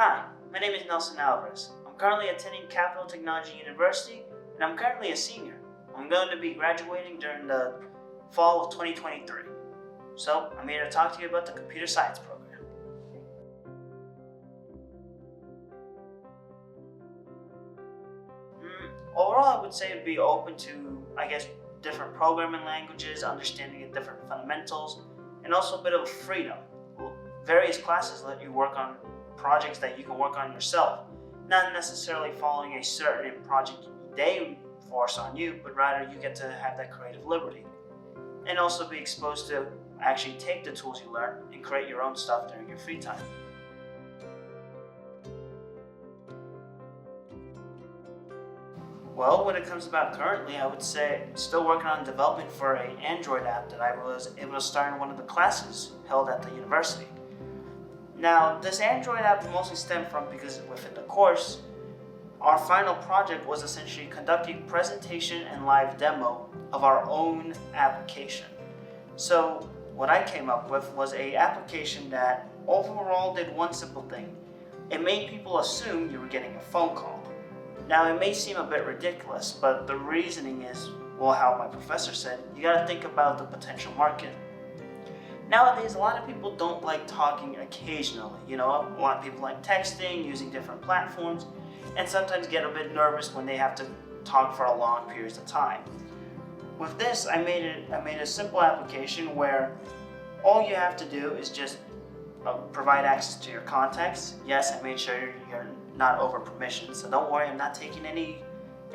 Hi, my name is Nelson Alvarez. I'm currently attending Capital Technology University, and I'm currently a senior. I'm going to be graduating during the fall of 2023. So, I'm here to talk to you about the computer science program. Overall, I would say it'd be open to, different programming languages, understanding of different fundamentals, and also a bit of freedom. Various classes let you work on projects that you can work on yourself, not necessarily following a certain project they force on you, but rather you get to have that creative liberty. And also be exposed to actually take the tools you learn and create your own stuff during your free time. Well, when it comes about currently, I would say still working on development for an Android app that I was able to start in one of the classes held at the university. Now, this Android app mostly stemmed from because within the course, our final project was essentially conducting presentation and live demo of our own application. So what I came up with was an application that overall did one simple thing. It made people assume you were getting a phone call. Now, it may seem a bit ridiculous, but the reasoning is, well, how my professor said, you gotta think about the potential market. Nowadays, a lot of people don't like talking occasionally. A lot of people like texting, using different platforms, and sometimes get a bit nervous when they have to talk for a long periods of time. With this, I made a simple application where all you have to do is just provide access to your contacts. Yes, I made sure you're not over permission, so don't worry, I'm not taking any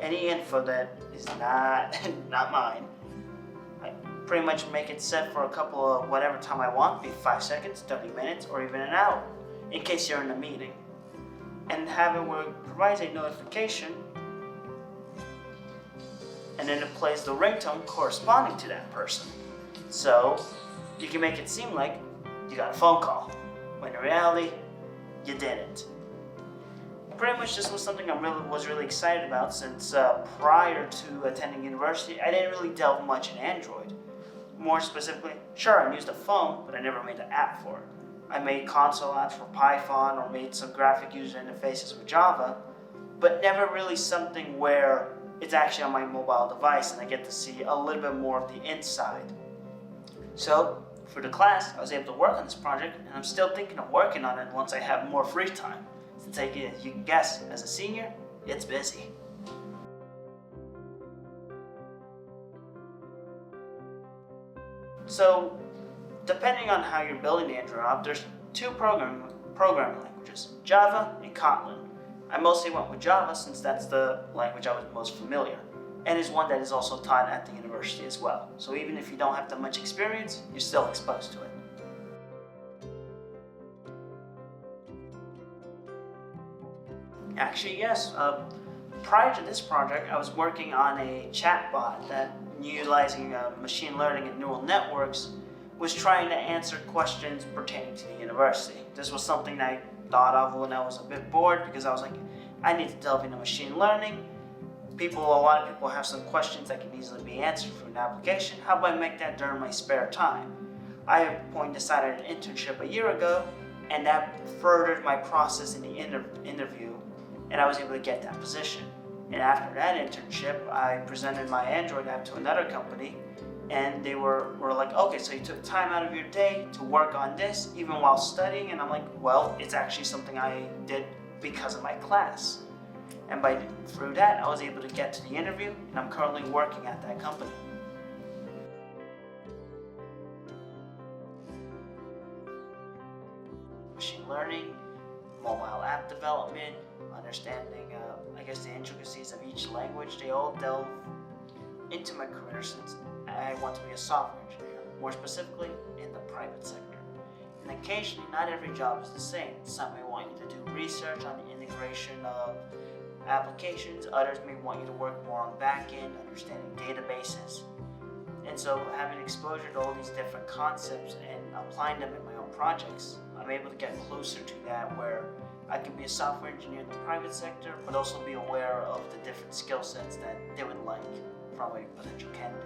info that is not mine. I pretty much make it set for a couple of whatever time I want, be 5 seconds, 30 minutes, or even an hour, in case you're in a meeting. And have it where it provides a notification, and then it plays the ringtone corresponding to that person. So you can make it seem like you got a phone call, when in reality, you didn't. Pretty much this was something I was really excited about, since prior to attending university, I didn't really delve much in Android. More specifically, sure, I used a phone, but I never made an app for it. I made console apps for Python or made some graphic user interfaces with Java, but never really something where it's actually on my mobile device and I get to see a little bit more of the inside. So, for the class, I was able to work on this project, and I'm still thinking of working on it once I have more free time. Since you can guess, as a senior, it's busy. So, depending on how you're building the Android app, there's two programming languages, Java and Kotlin. I mostly went with Java since that's the language I was most familiar, and is one that is also taught at the university as well. So even if you don't have that much experience, you're still exposed to it. Actually, yes. Prior to this project, I was working on a chatbot that, utilizing machine learning and neural networks, was trying to answer questions pertaining to the university. This was something I thought of when I was a bit bored, because I was like, I need to delve into machine learning. A lot of people have some questions that can easily be answered through an application. How about I make that during my spare time? I at a point decided an internship a year ago, and that furthered my process in the interview, and I was able to get that position. And after that internship, I presented my Android app to another company, and they were like, okay, so you took time out of your day to work on this, even while studying? And I'm like, well, it's actually something I did because of my class. And through that, I was able to get to the interview, and I'm currently working at that company. Machine learning, mobile app development, understanding the intricacies of each language, they all delve into my career since I want to be a software engineer, more specifically in the private sector. And occasionally, not every job is the same. Some may want you to do research on the integration of applications, others may want you to work more on back-end, understanding databases. And so having exposure to all these different concepts and applying them in my own projects, I'm able to get closer to that, where I can be a software engineer in the private sector, but also be aware of the different skill sets that they would like from a potential candidate.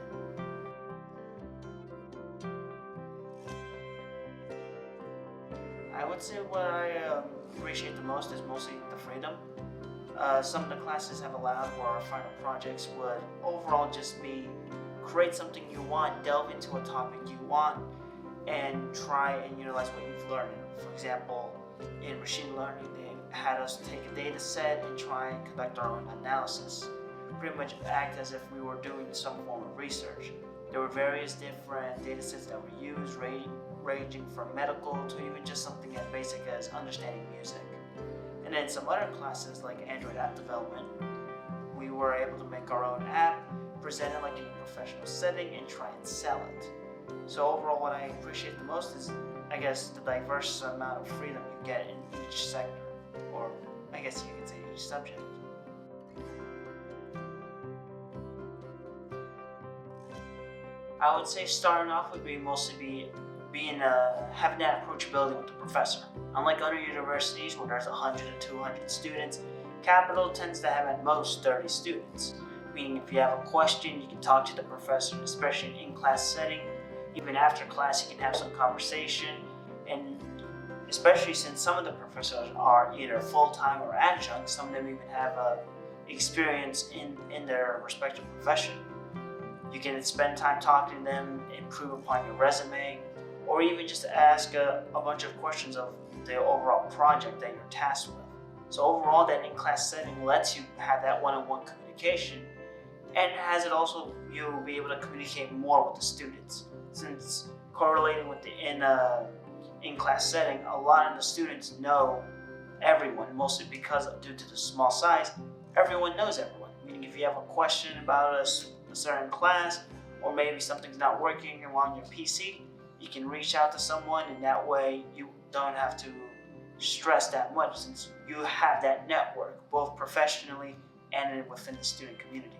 I would say what I appreciate the most is mostly the freedom. Some of the classes have allowed where our final projects would overall just be create something you want, delve into a topic you want, and try and utilize what you've learned. For example, in machine learning, they had us take a data set and try and conduct our own analysis. Pretty much act as if we were doing some form of research. There were various different data sets that were used, ranging from medical to even just something as basic as understanding music. And then some other classes like Android app development, we were able to make our own app, present it like in a professional setting, and try and sell it. So overall, what I appreciate the most is, I guess, the diverse amount of freedom you get in each sector, or I guess you could say each subject. I would say starting off would be mostly having that approachability with the professor. Unlike other universities where there's 100 to 200 students, Capital tends to have at most 30 students. Meaning if you have a question, you can talk to the professor, especially in in-class setting. Even after class, you can have some conversation, and especially since some of the professors are either full-time or adjunct, some of them even have experience in their respective profession. You can spend time talking to them, improve upon your resume, or even just ask a bunch of questions of the overall project that you're tasked with. So overall, that in-class setting lets you have that one-on-one communication, and has it also, you'll be able to communicate more with the students. Since correlating with the in-class setting, a lot of the students know everyone, mostly because due to the small size, everyone knows everyone. Meaning if you have a question about a certain class, or maybe something's not working on your PC, you can reach out to someone, and that way you don't have to stress that much since you have that network, both professionally and within the student community.